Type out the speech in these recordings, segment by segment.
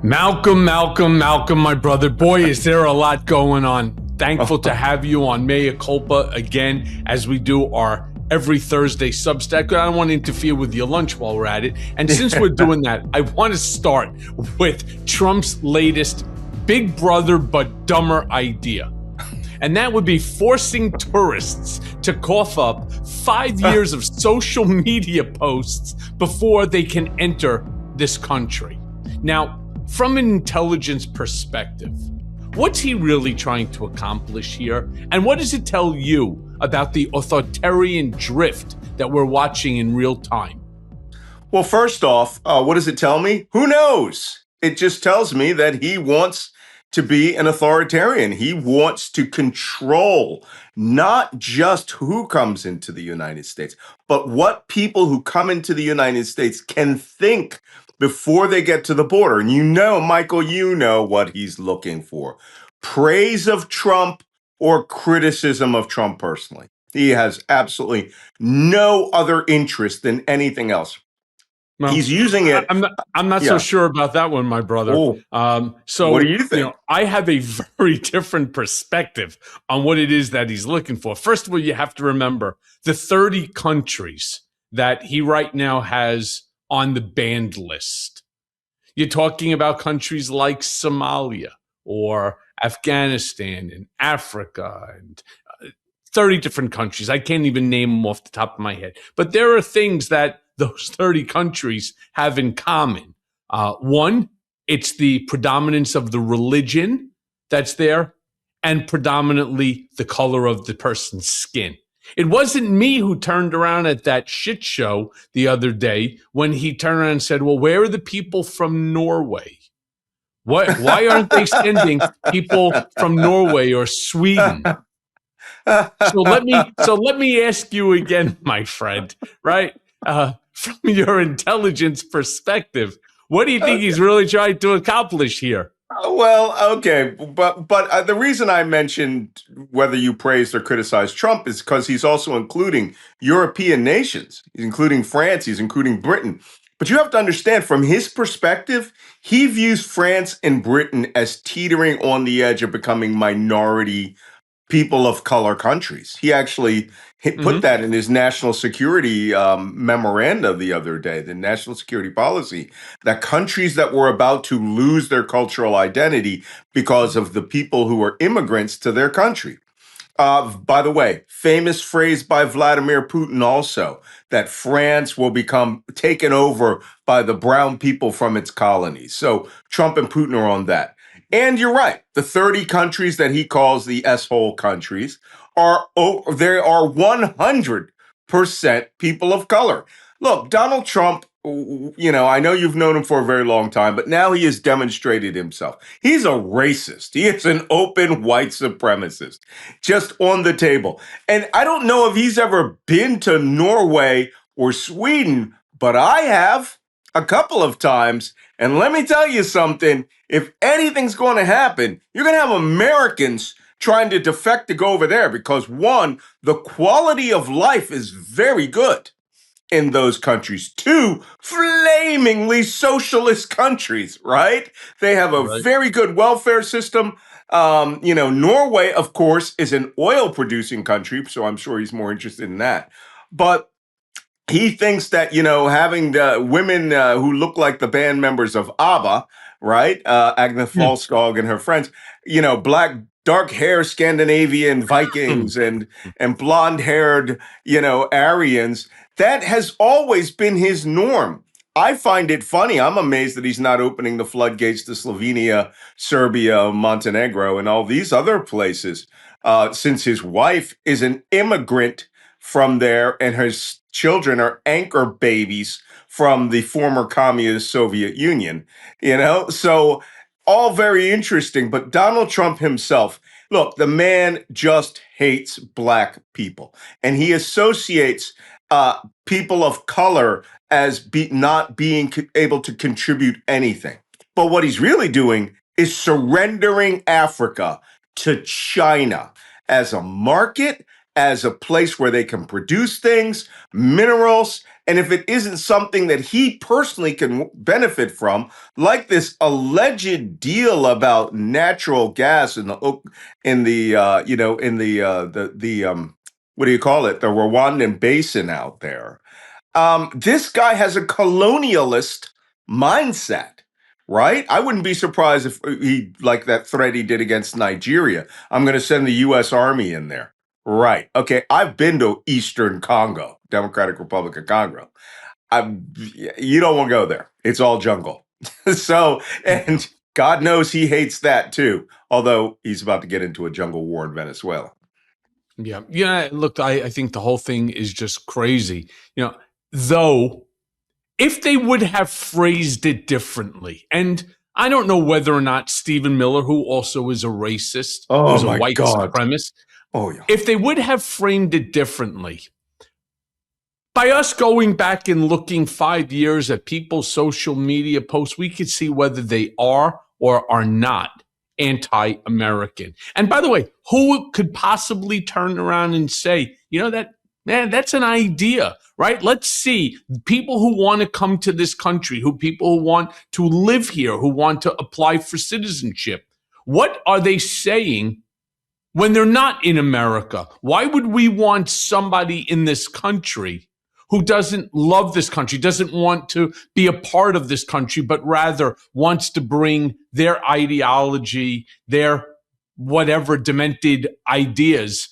Malcolm, my brother. Boy, is there a lot going on. Thankful to have you on Mea Culpa again, as we do our every Thursday Substack. I don't want to interfere with your lunch while we're at it. And since we're doing that, I want to start with Trump's latest big brother but dumber idea. And that would be forcing tourists to cough up 5 years of social media posts before they can enter this country. Now, from an intelligence perspective, what's he really trying to accomplish here? And what does it tell you about the authoritarian drift that we're watching in real time? Well, first off, what does it tell me? Who knows? It just tells me that he wants to be an authoritarian. He wants to control not just who comes into the United States, but what people who come into the United States can think before they get to the border. And you know, Michael, you know what he's looking for. Praise of Trump or criticism of Trump personally. He has absolutely no other interest than anything else. Well, he's using it. I'm not so sure about that one, my brother. So what do you think? I have a very different perspective on what it is that he's looking for. First of all, you have to remember the 30 countries that he right now has on the banned list. You're talking about countries like Somalia or Afghanistan and Africa and 30 different countries. I can't even name them off the top of my head. But there are things that those 30 countries have in common. One, it's the predominance of the religion that's there, and predominantly the color of the person's skin. It wasn't me who turned around at that shit show the other day when he turned around and said, well, where are the people from Norway? Why aren't they sending people from Norway or Sweden? So let me ask you again, my friend, right? From your intelligence perspective, what do you think he's really trying to accomplish here? Well, okay, but the reason I mentioned whether you praised or criticized Trump is because he's also including European nations. He's including France. He's including Britain. But you have to understand, from his perspective, he views France and Britain as teetering on the edge of becoming minority people of color countries. He actually put that in his national security memoranda the other day, the national security policy, that countries that were about to lose their cultural identity because of the people who were immigrants to their country. By the way, famous phrase by Vladimir Putin also, that France will become taken over by the brown people from its colonies. So Trump and Putin are on that. And you're right. The 30 countries that he calls the S-hole countries are 100% people of color. Look, Donald Trump, I know you've known him for a very long time, but now he has demonstrated himself. He's a racist. He is an open white supremacist, just on the table. And I don't know if he's ever been to Norway or Sweden, but I have a couple of times. And let me tell you something, if anything's going to happen, you're going to have Americans trying to defect to go over there because, one, the quality of life is very good in those countries. Two, flamingly socialist countries, right? They have a very good welfare system. Norway, of course, is an oil-producing country, so I'm sure he's more interested in that. But he thinks that, having women who look like the band members of ABBA, right? Agnes Volskog and her friends, black, dark hair Scandinavian Vikings and blonde haired, Aryans, that has always been his norm. I find it funny. I'm amazed that he's not opening the floodgates to Slovenia, Serbia, Montenegro, and all these other places, since his wife is an immigrant from there and his children are anchor babies from the former communist Soviet Union, So all very interesting. But Donald Trump himself, look, the man just hates black people. And he associates people of color as not being able to contribute anything. But what he's really doing is surrendering Africa to China as a market, as a place where they can produce things, minerals, And if it isn't something that he personally can benefit from, like this alleged deal about natural gas in the what do you call it? The Rwandan basin out there. This guy has a colonialist mindset, right? I wouldn't be surprised if he, like that threat he did against Nigeria, I'm going to send the U.S. Army in there. Right. Okay. I've been to Eastern Congo, Democratic Republic of Congo. You don't want to go there. It's all jungle. So, and God knows he hates that too, although he's about to get into a jungle war in Venezuela. Yeah. Yeah. Look, I think the whole thing is just crazy. Though, if they would have phrased it differently, and I don't know whether or not Stephen Miller, who also is a racist, Oh who's a my white God. supremacist, Oh yeah. if they would have framed it differently, by us going back and looking 5 years at people's social media posts, we could see whether they are or are not anti-American. And by the way, who could possibly turn around and say, that's an idea, right? Let's see people who want to come to this country, people who want to live here, who want to apply for citizenship. What are they saying when they're not in America? Why would we want somebody in this country who doesn't love this country, doesn't want to be a part of this country, but rather wants to bring their ideology, their whatever demented ideas,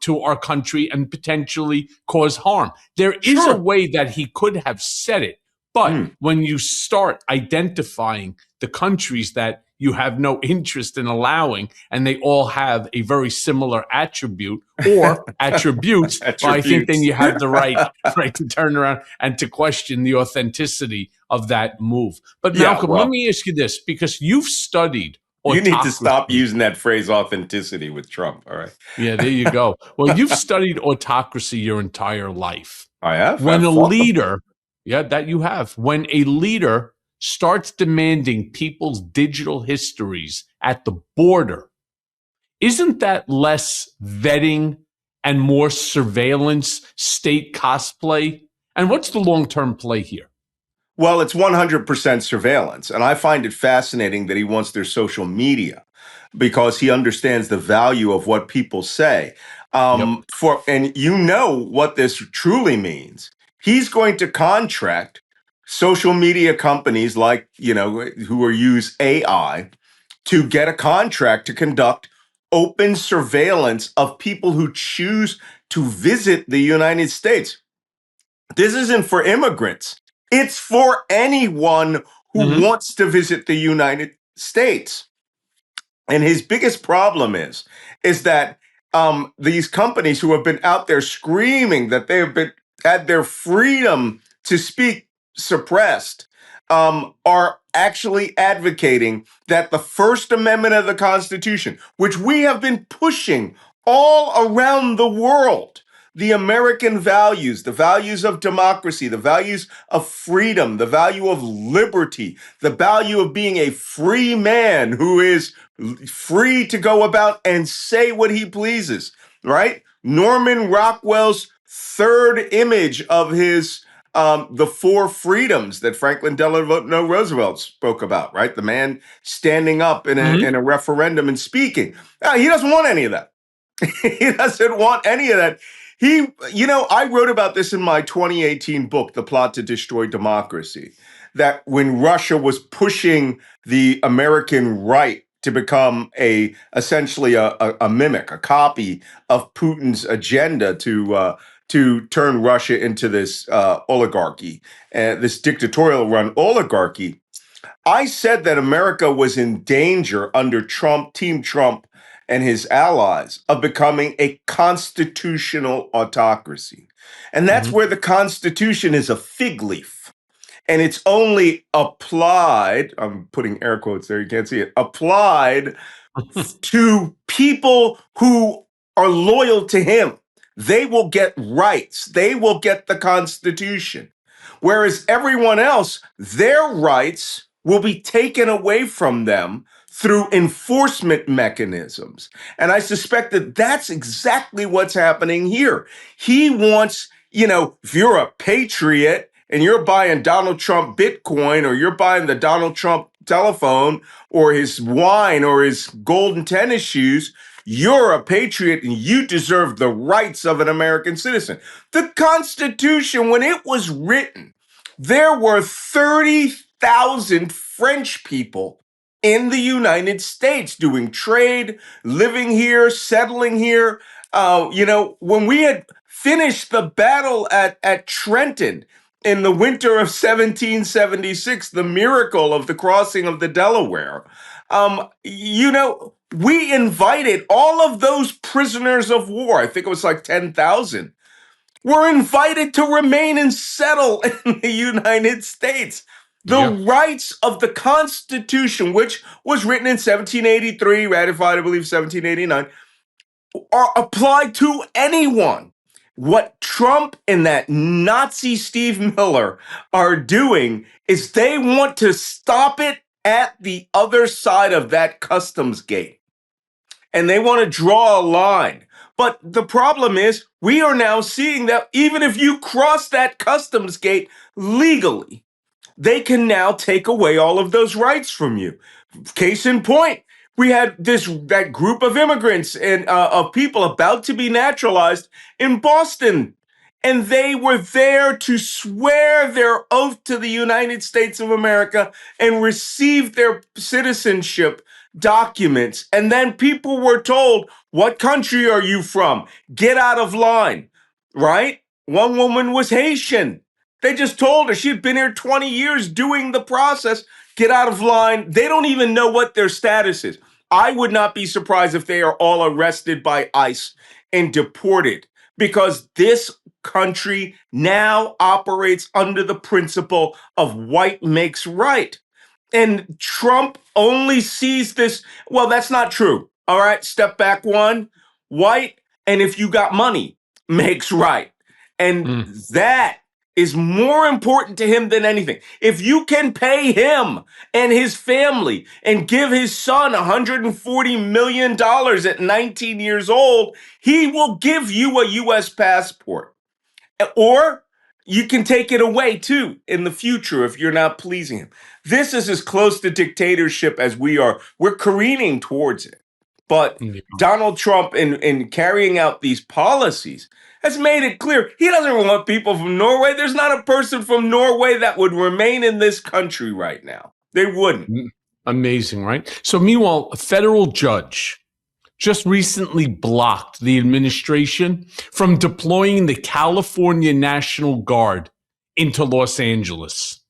to our country and potentially cause harm? There is a way that he could have said it, but when you start identifying the countries that you have no interest in allowing, and they all have a very similar attribute or attributes, well, I think then you have the right to turn around and to question the authenticity of that move. But Malcolm, let me ask you this, because you've studied autocracy. You need to stop using that phrase authenticity with Trump, all right? Yeah, there you go. Well, you've studied autocracy your entire life. I have. When a leader, that you have. When a leader starts demanding people's digital histories at the border, isn't that less vetting and more surveillance, state cosplay? And what's the long-term play here? Well, it's 100% surveillance. And I find it fascinating that he wants their social media because he understands the value of what people say. And you know what this truly means. He's going to contract social media companies like, who use AI to get a contract to conduct open surveillance of people who choose to visit the United States. This isn't for immigrants. It's for anyone who wants to visit the United States. And his biggest problem is that these companies who have been out there screaming that they have had their freedom to speak suppressed are actually advocating that the First Amendment of the Constitution, which we have been pushing all around the world, the American values, the values of democracy, the values of freedom, the value of liberty, the value of being a free man who is free to go about and say what he pleases, right? Norman Rockwell's third image of his the four freedoms that Franklin Delano Roosevelt spoke about, right? The man standing up in a referendum and speaking. He doesn't want any of that. He doesn't want any of that. I wrote about this in my 2018 book, The Plot to Destroy Democracy, that when Russia was pushing the American right to become essentially a mimic, a copy of Putin's agenda to turn Russia into this oligarchy, this dictatorial run oligarchy, I said that America was in danger under Team Trump and his allies of becoming a constitutional autocracy. And that's where the Constitution is a fig leaf. And it's only applied, I'm putting air quotes there, you can't see it, applied to people who are loyal to him. They will get rights. They will get the Constitution. Whereas everyone else, their rights will be taken away from them through enforcement mechanisms. And I suspect that that's exactly what's happening here. He wants, if you're a patriot and you're buying Donald Trump Bitcoin, or you're buying the Donald Trump telephone or his wine or his golden tennis shoes, you're a patriot and you deserve the rights of an American citizen. The Constitution, when it was written, there were 30,000 French people in the United States doing trade, living here, settling here. When we had finished the battle at Trenton in the winter of 1776, the miracle of the crossing of the Delaware, we invited all of those prisoners of war, I think it was like 10,000, were invited to remain and settle in the United States. The rights of the Constitution, which was written in 1783, ratified, I believe, 1789, are applied to anyone. What Trump and that Nazi Steve Miller are doing is they want to stop it at the other side of that customs gate. And they want to draw a line. But the problem is, we are now seeing that even if you cross that customs gate legally, they can now take away all of those rights from you. Case in point, we had that group of immigrants and of people about to be naturalized in Boston, and they were there to swear their oath to the United States of America and receive their citizenship documents. And then people were told, "What country are you from? Get out of line," right? One woman was Haitian. They just told her she'd been here 20 years doing the process. Get out of line. They don't even know what their status is. I would not be surprised if they are all arrested by ICE and deported, because this country now operates under the principle of white makes right. And Trump only sees this. Well, that's not true. All right, step back one. White, and if you got money, makes right. And that is more important to him than anything. If you can pay him and his family and give his son $140 million at 19 years old, he will give you a U.S. passport. Or you can take it away too in the future if you're not pleasing him. This is as close to dictatorship as we are. We're careening towards it. But Donald Trump, in carrying out these policies, has made it clear he doesn't want people from Norway. There's not a person from Norway that would remain in this country right now. They wouldn't. Amazing, right? So meanwhile, a federal judge just recently blocked the administration from deploying the California National Guard into Los Angeles.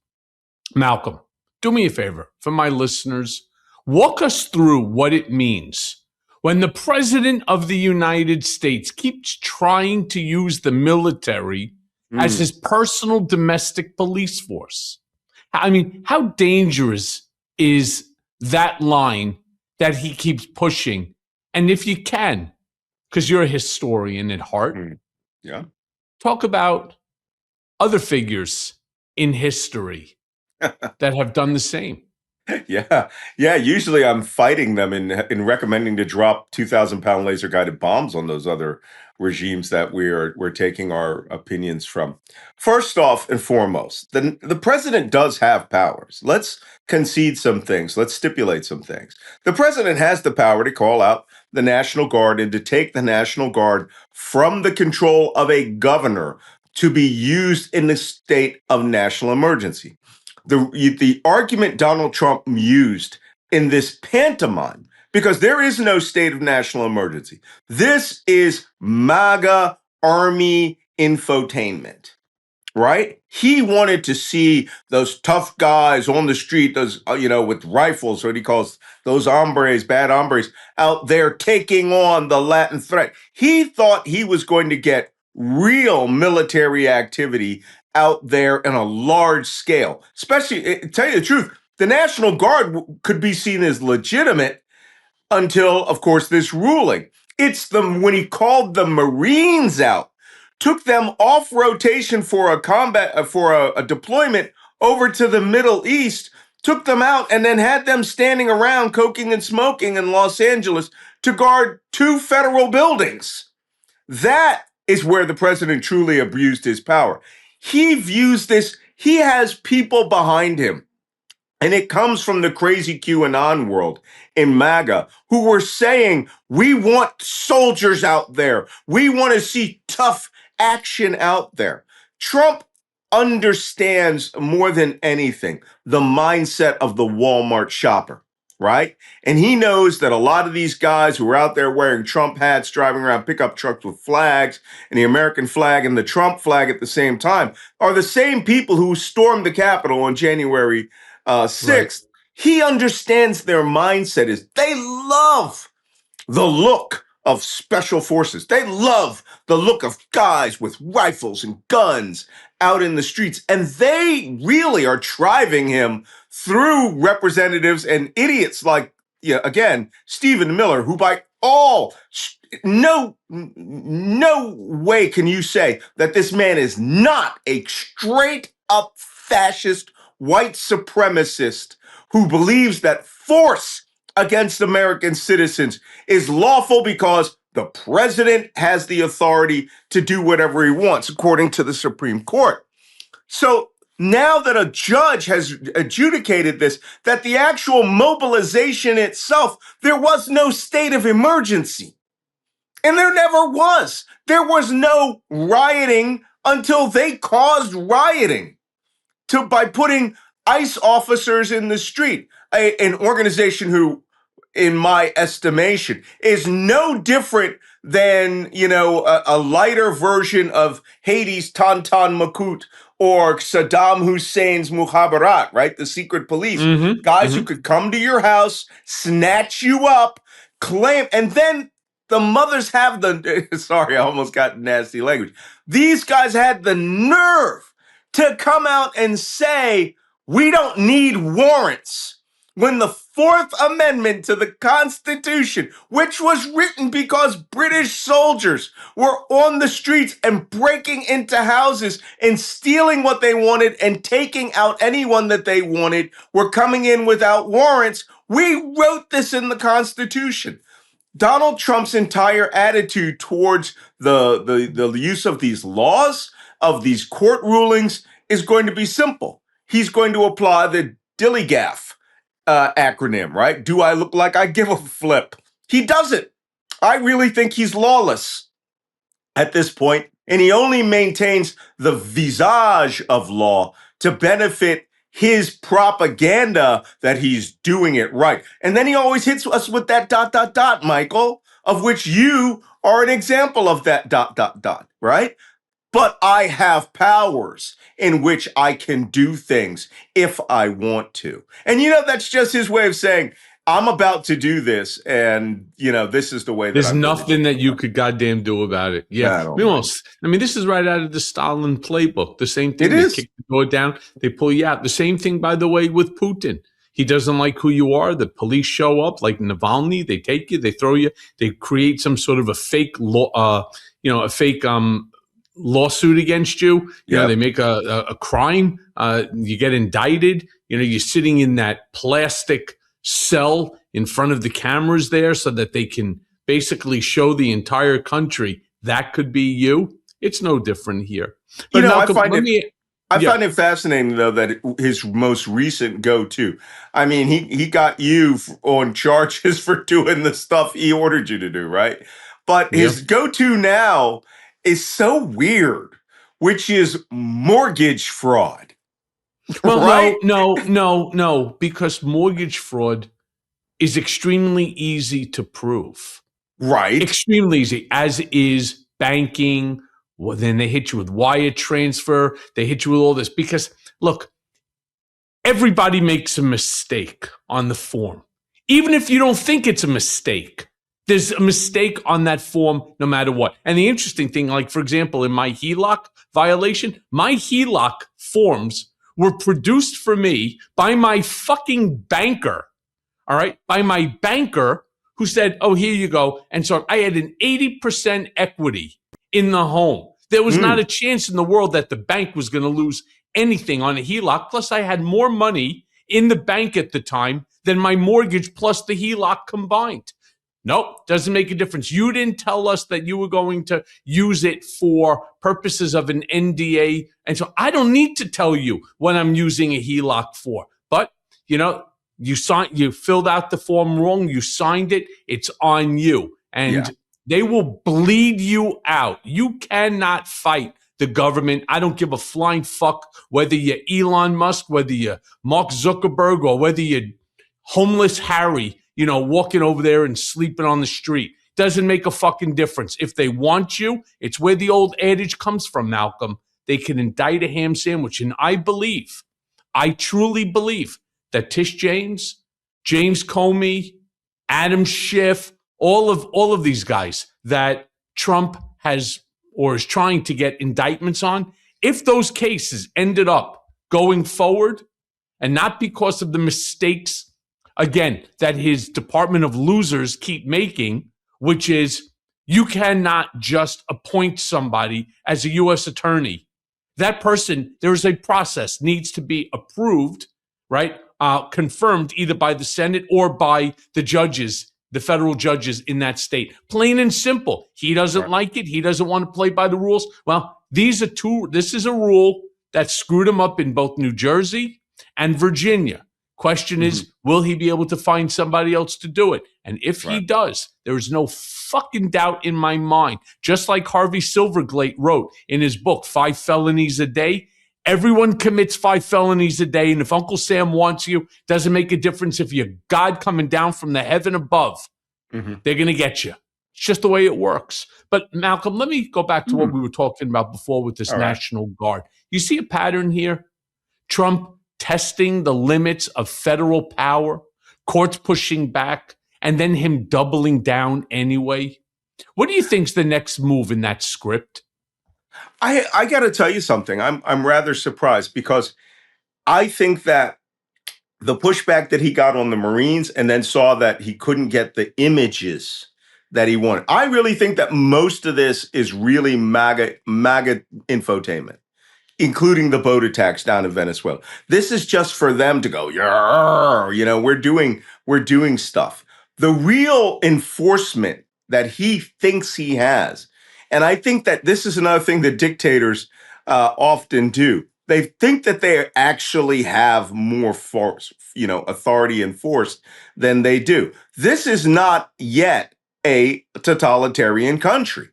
Malcolm, do me a favor, for my listeners, walk us through what it means when the President of the United States keeps trying to use the military as his personal domestic police force. I mean, how dangerous is that line that he keeps pushing? And if you can, because you're a historian at heart, talk about other figures in history that have done the same. Yeah. Usually I'm fighting them in recommending to drop 2,000-pound laser guided bombs on those other regimes that we're taking our opinions from. First off and foremost, the president does have powers. Let's concede some things. Let's stipulate some things. The president has the power to call out the National Guard and to take the National Guard from the control of a governor to be used in the state of national emergency. The argument Donald Trump used in this pantomime, because there is no state of national emergency. This is MAGA army infotainment, right? He wanted to see those tough guys on the street, those, with rifles, what he calls those hombres, bad hombres, out there taking on the Latin threat. He thought he was going to get real military activity out there in a large scale. Especially, to tell you the truth, the National Guard could be seen as legitimate until, of course, this ruling. It's when he called the Marines out, took them off rotation for a deployment over to the Middle East, took them out, and then had them standing around coking and smoking in Los Angeles to guard 2 federal buildings. That is where the president truly abused his power. He views this, he has people behind him. And it comes from the crazy QAnon world in MAGA who were saying, we want soldiers out there. We want to see tough action out there. Trump understands more than anything the mindset of the Walmart shopper, right? And he knows that a lot of these guys who are out there wearing Trump hats, driving around pickup trucks with flags and the American flag and the Trump flag at the same time are the same people who stormed the Capitol on January 6th. Right. He understands their mindset is they love the look of special forces. They love the look of guys with rifles and guns out in the streets. And they really are driving him through representatives and idiots like, again, Stephen Miller, who by all, no way can you say that this man is not a straight up fascist white supremacist who believes that force against American citizens is lawful because the president has the authority to do whatever he wants, according to the Supreme Court. So now that a judge has adjudicated this, that the actual mobilization itself, there was no state of emergency. And there never was. There was no rioting until they caused rioting by putting ICE officers in the street, an organization who, in my estimation, is no different than, a lighter version of Haiti's Tantan Makut or Saddam Hussein's Mukhabarat, right? The secret police, guys who could come to your house, snatch you up, claim, and then the mothers have sorry, I almost got nasty language. These guys had the nerve to come out and say, we don't need warrants, when the Fourth Amendment to the Constitution, which was written because British soldiers were on the streets and breaking into houses and stealing what they wanted and taking out anyone that they wanted, were coming in without warrants. We wrote this in the Constitution. Donald Trump's entire attitude towards the use of these laws, of these court rulings, is going to be simple. He's going to apply the DILIGAF acronym, right? Do I look like I give a flip? He doesn't. I really think he's lawless at this point, and he only maintains the visage of law to benefit his propaganda that he's doing it right. And then he always hits us with that ... Michael, of which you are an example of that ... right? But I have powers in which I can do things if I want to. And, that's just his way of saying, I'm about to do this, and, this is the way that there's nothing that you could goddamn do about it. Yeah. This is right out of the Stalin playbook. The same thing. They kick the door down, they pull you out. The same thing, by the way, with Putin. He doesn't like who you are. The police show up, like Navalny. They take you, they throw you, they create some sort of a fake law, lawsuit against you. They make a crime. You get indicted. You're sitting in that plastic cell in front of the cameras there so that they can basically show the entire country that could be you. It's no different here. But Malcolm, I find it fascinating, though, that his most recent go-to, he got you on charges for doing the stuff he ordered you to do, right? But his go-to now is so weird, which is mortgage fraud. Well, right? No, because mortgage fraud is extremely easy to prove. Right. Extremely easy, as is banking. Well, then they hit you with wire transfer. They hit you with all this because, look, everybody makes a mistake on the form. Even if you don't think it's a mistake, there's a mistake on that form no matter what. And the interesting thing, like, for example, in my HELOC violation, my HELOC forms were produced for me by my fucking banker, all right? By my banker who said, oh, here you go. And so I had an 80% equity in the home. There was not a chance in the world that the bank was going to lose anything on a HELOC. Plus, I had more money in the bank at the time than my mortgage plus the HELOC combined. Nope, doesn't make a difference. You didn't tell us that you were going to use it for purposes of an NDA. And so I don't need to tell you what I'm using a HELOC for. But, you filled out the form wrong. You signed it. It's on you. And they will bleed you out. You cannot fight the government. I don't give a flying fuck whether you're Elon Musk, whether you're Mark Zuckerberg, or whether you're homeless Harry, walking over there and sleeping on the street. Doesn't make a fucking difference. If they want you, it's where the old adage comes from, Malcolm. They can indict a ham sandwich. And I truly believe that Tish James Comey, Adam Schiff, all of these guys that Trump has or is trying to get indictments on, if those cases ended up going forward, and not because of the mistakes, again, that his Department of Losers keep making, which is you cannot just appoint somebody as a U.S. attorney. That person, there is a process, needs to be approved, right? Confirmed either by the Senate or by the judges, the federal judges in that state. Plain and simple. He doesn't like it. He doesn't want to play by the rules. Well, this is a rule that screwed him up in both New Jersey and Virginia. Question is, will he be able to find somebody else to do it? And if he does, there is no fucking doubt in my mind, just like Harvey Silverglate wrote in his book, 5 Felonies a Day, everyone commits 5 felonies a day. And if Uncle Sam wants you, doesn't make a difference if you're God coming down from the heaven above. They're going to get you. It's just the way it works. But Malcolm, let me go back to what we were talking about before with this National Guard. You see a pattern here? Trump testing the limits of federal power, courts pushing back, and then him doubling down anyway. What do you think's the next move in that script? I got to tell you something. I'm rather surprised because I think that the pushback that he got on the Marines and then saw that he couldn't get the images that he wanted. I really think that most of this is really MAGA infotainment, including the boat attacks down in Venezuela. This is just for them to go, yeah, we're doing stuff. The real enforcement that he thinks he has, and I think that this is another thing that dictators often do. They think that they actually have more force, authority and force than they do. This is not yet a totalitarian country.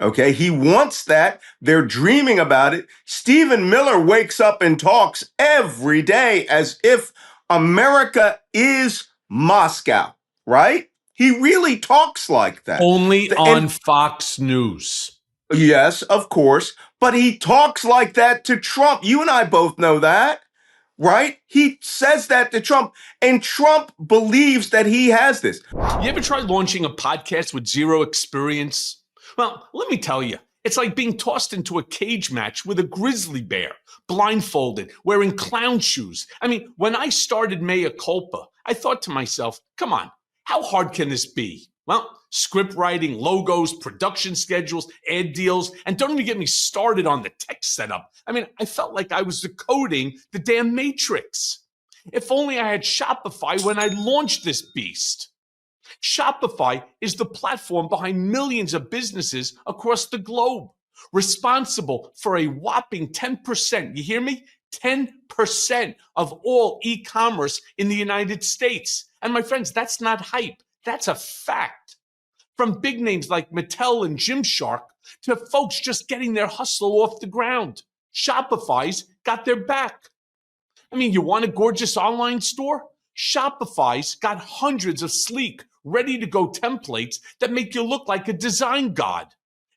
Okay, he wants that. They're dreaming about it. Stephen Miller wakes up and talks every day as if America is Moscow, right? He really talks like that. Only on Fox News. Yes, of course. But he talks like that to Trump. You and I both know that, right? He says that to Trump, and Trump believes that he has this. You ever tried launching a podcast with zero experience? Well, let me tell you, it's like being tossed into a cage match with a grizzly bear, blindfolded, wearing clown shoes. I mean, when I started Mea Culpa, I thought to myself, come on, how hard can this be? Well, script writing, logos, production schedules, ad deals, and don't even get me started on the tech setup. I mean, I felt like I was decoding the damn Matrix. If only I had Shopify when I launched this beast. Shopify is the platform behind millions of businesses across the globe, responsible for a whopping 10%, you hear me? 10% of all e-commerce in the United States. And my friends, that's not hype. That's a fact. From big names like Mattel and Gymshark to folks just getting their hustle off the ground, Shopify's got their back. I mean, you want a gorgeous online store? Shopify's got hundreds of sleek, ready-to-go templates that make you look like a design god.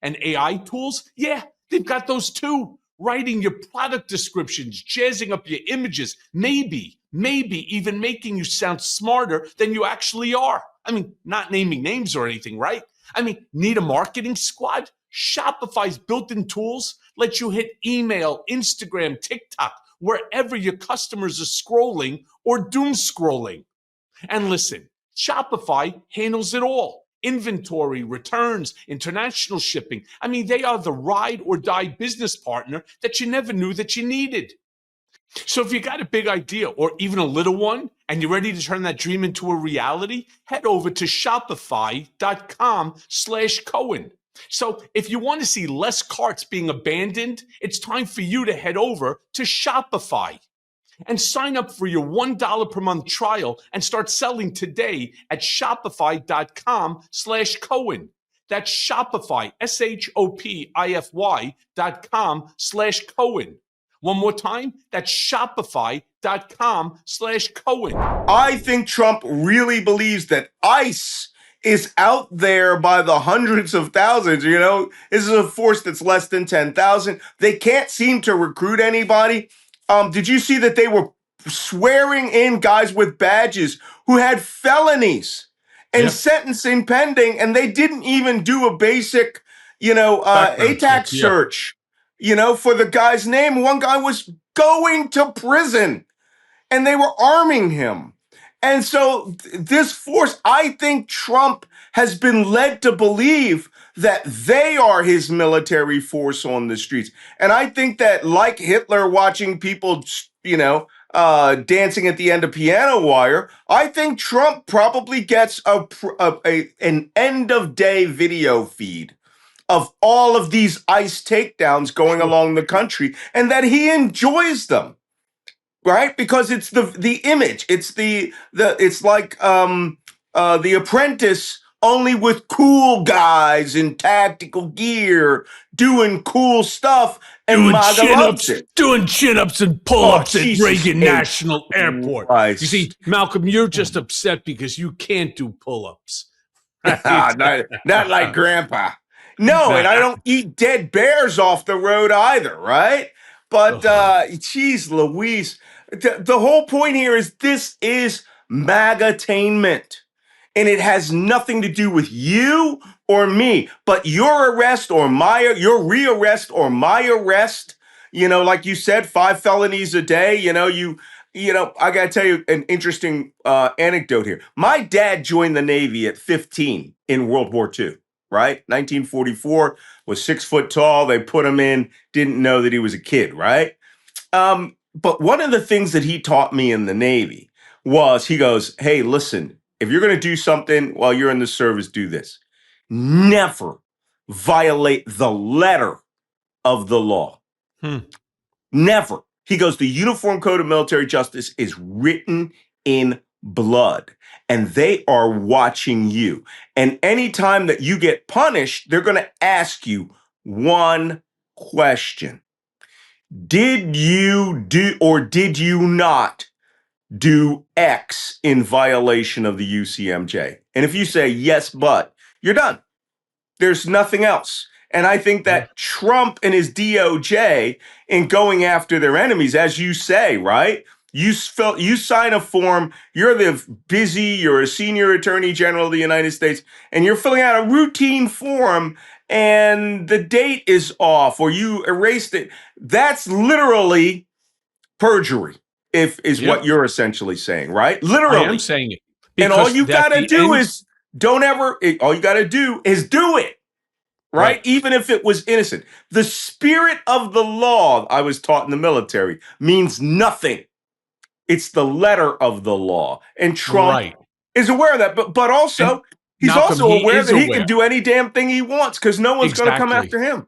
And AI tools? Yeah, they've got those too. Writing your product descriptions, jazzing up your images, maybe even making you sound smarter than you actually are. I mean, not naming names or anything, right? I mean, need a marketing squad? Shopify's built-in tools let you hit email, Instagram, TikTok, wherever your customers are scrolling or doom scrolling. And listen, Shopify handles it all. Inventory, returns, international shipping. I mean, they are the ride or die business partner that you never knew that you needed. So if you got a big idea or even a little one and you're ready to turn that dream into a reality, head over to shopify.com/Cohen. So if you want to see less carts being abandoned, it's time for you to head over to Shopify and sign up for your $1 per month trial and start selling today at shopify.com/Cohen. That's Shopify, SHOPIFY.com/Cohen. One more time, that's shopify.com/Cohen. I think Trump really believes that ICE is out there by the hundreds of thousands. This is a force that's less than 10,000. They can't seem to recruit anybody. Did you see that they were swearing in guys with badges who had felonies and sentencing pending, and they didn't even do a basic, ATAC search, for the guy's name. One guy was going to prison and they were arming him. And so this force, I think Trump has been led to believe that they are his military force on the streets. And I think that, like Hitler watching people, dancing at the end of piano wire, I think Trump probably gets an end of day video feed of all of these ICE takedowns going along the country, and that he enjoys them. Right? Because it's the image. It's it's like The Apprentice, only with cool guys in tactical gear doing cool stuff, and MAGA loves it. Doing chin-ups and pull-ups at Reagan National Airport. Christ. You see, Malcolm, you're just upset because you can't do pull-ups. Right? not like Grandpa. No, and I don't eat dead bears off the road either, right? But geez Louise, the whole point here is this is MAGA-tainment. And it has nothing to do with you or me, but your arrest or your rearrest or my arrest, like you said, 5 felonies a day, I got to tell you an interesting anecdote here. My dad joined the Navy at 15 in World War II, right? 1944, was 6 foot tall. They put him in, didn't know that he was a kid, right? But one of the things that he taught me in the Navy was, he goes, hey, listen, if you're going to do something while you're in the service, do this. Never violate the letter of the law. Never. He goes, the Uniform Code of Military Justice is written in blood, and they are watching you. And anytime that you get punished, they're going to ask you one question. Did you do or did you not do X in violation of the UCMJ? And if you say yes, but, you're done. There's nothing else. And I think that Trump and his DOJ, in going after their enemies, as you say, right? You sign a form, you're a senior attorney general of the United States, and you're filling out a routine form, and the date is off, or you erased it. That's literally perjury, what you're essentially saying, right? Literally. I am saying it. And all you got to do is do it. Right? Even if it was innocent. The spirit of the law, I was taught in the military, means nothing. It's the letter of the law. And Trump is aware of that. But also, he's Malcolm, also aware that he can do any damn thing he wants because no one's going to come after him.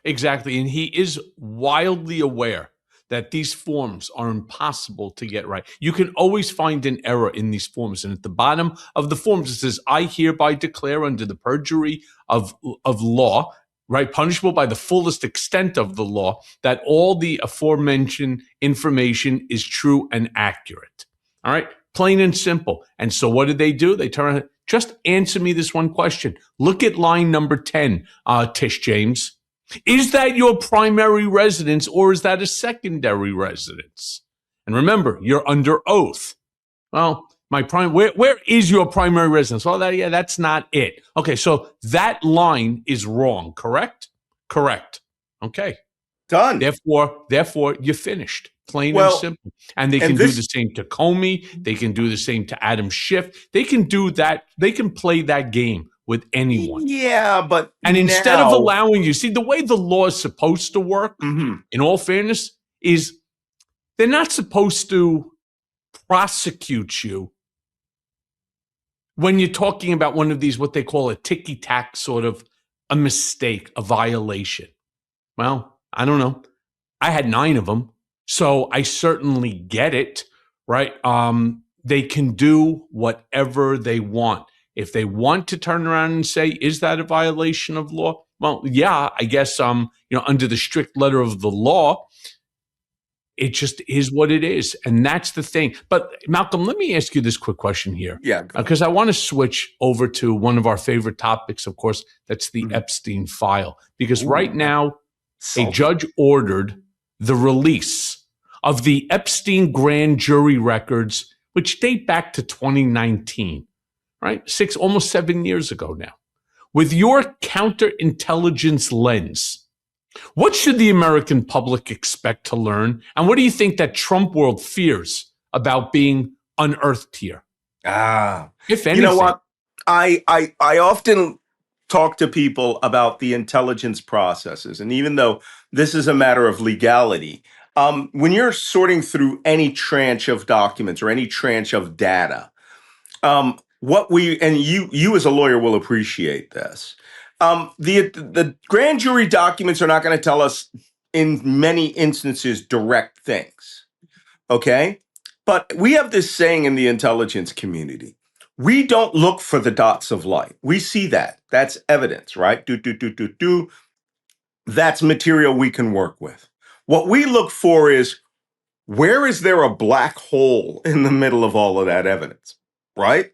Exactly. And he is wildly aware that these forms are impossible to get right. You can always find an error in these forms. And at the bottom of the forms, it says, I hereby declare under the perjury of law, right, punishable by the fullest extent of the law, that all the aforementioned information is true and accurate. All right, plain and simple. And so what did they do? They turn, just answer me this one question. Look at line number 10, Tish James. Is that your primary residence or is that a secondary residence? And remember, you're under oath. Well, where is your primary residence? Well, that's not it. Okay, so that line is wrong, correct? Correct. Okay. Done. Therefore, you're finished. Plain and simple. And they can do the same to Comey. They can do the same to Adam Schiff. They can do that. They can play that game with anyone. Yeah, but instead of allowing you, see, the way the law is supposed to work, in all fairness, is they're not supposed to prosecute you when you're talking about one of these, what they call a ticky-tack sort of a mistake, a violation. Well, I don't know. I had 9 of them, so I certainly get it, right? They can do whatever they want. If they want to turn around and say, is that a violation of law? Well, yeah, I guess, under the strict letter of the law, it just is what it is. And that's the thing. But Malcolm, let me ask you this quick question here. Yeah. Because I want to switch over to one of our favorite topics, of course, that's the Epstein file. Because right now, a judge ordered the release of the Epstein grand jury records, which date back to 2019, right? Almost 7 years ago now. With your counterintelligence lens, what should the American public expect to learn? And what do you think that Trump world fears about being unearthed here? If anything. You know what? I often talk to people about the intelligence processes. And even though this is a matter of legality, when you're sorting through any tranche of documents or any tranche of data, you as a lawyer will appreciate this. The grand jury documents are not going to tell us, in many instances, direct things. Okay? But we have this saying in the intelligence community. We don't look for the dots of light. We see that. That's evidence, right? That's material we can work with. What we look for is, where is there a black hole in the middle of all of that evidence, right?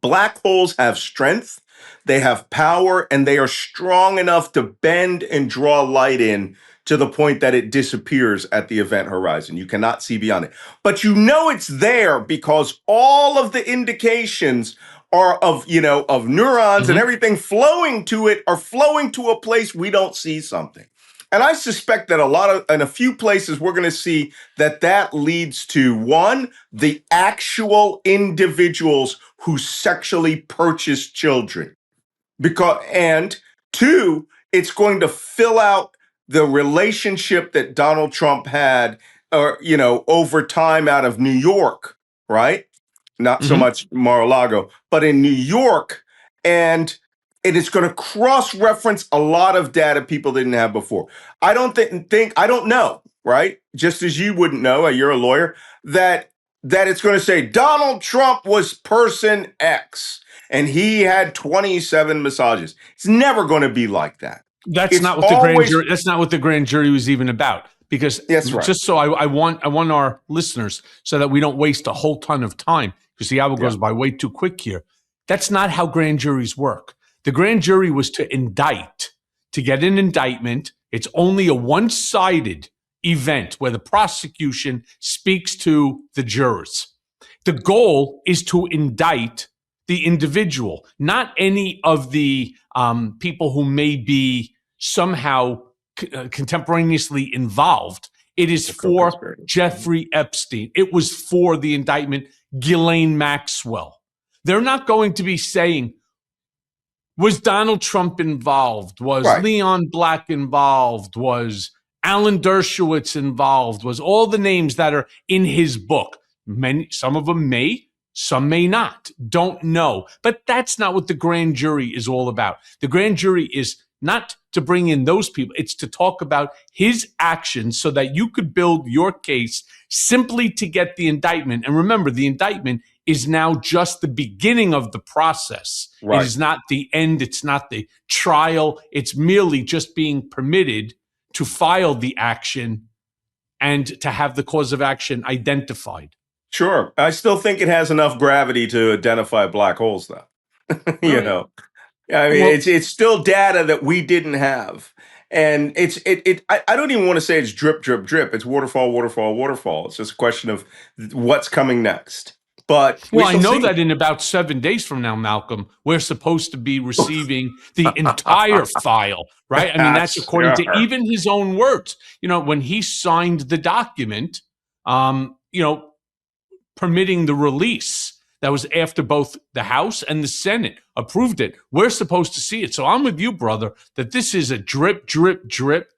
Black holes have strength, they have power, and they are strong enough to bend and draw light in to the point that it disappears at the event horizon. You cannot see beyond it. But you know it's there because all of the indications are of neurons and everything flowing to it are flowing to a place we don't see something. And I suspect that in a few places, we're going to see that leads to, one, the actual individuals who sexually purchase children. And two, it's going to fill out the relationship that Donald Trump had, over time out of New York, right? Not so much Mar-a-Lago, but in New York. And it is going to cross-reference a lot of data people didn't have before. I don't know, right? Just as you wouldn't know, you're a lawyer, that it's going to say Donald Trump was person X and he had 27 massages. It's never going to be like that. That's not what the grand jury was even about. Because just so I want our listeners, so that we don't waste a whole ton of time, because the hour goes by way too quick here. That's not how grand juries work. The grand jury was to indict, to get an indictment. It's only a one-sided event where the prosecution speaks to the jurors. The goal is to indict the individual, not any of the people who may be somehow contemporaneously involved. It is for Jeffrey Epstein. It was for the indictment, Ghislaine Maxwell. They're not going to be saying, was Donald Trump involved? Was Leon Black involved? Was Alan Dershowitz involved? Was all the names that are in his book? Some of them may, some may not. Don't know. But that's not what the grand jury is all about. The grand jury is not to bring in those people. It's to talk about his actions so that you could build your case simply to get the indictment. And remember, the indictment is now just the beginning of the process. Right. It is not the end. It's not the trial. It's merely just being permitted to file the action and to have the cause of action identified. Sure. I still think it has enough gravity to identify black holes, though. Know. I mean, it's still data that we didn't have. And I don't even want to say it's drip, drip, drip. It's waterfall, waterfall, waterfall. It's just a question of what's coming next. But I know that in about 7 days from now, Malcolm, we're supposed to be receiving the entire file, right? I mean, that's according to even his own words. When he signed the document, permitting the release, that was after both the House and the Senate approved it. We're supposed to see it. So I'm with you, brother, that this is a drip, drip, drip.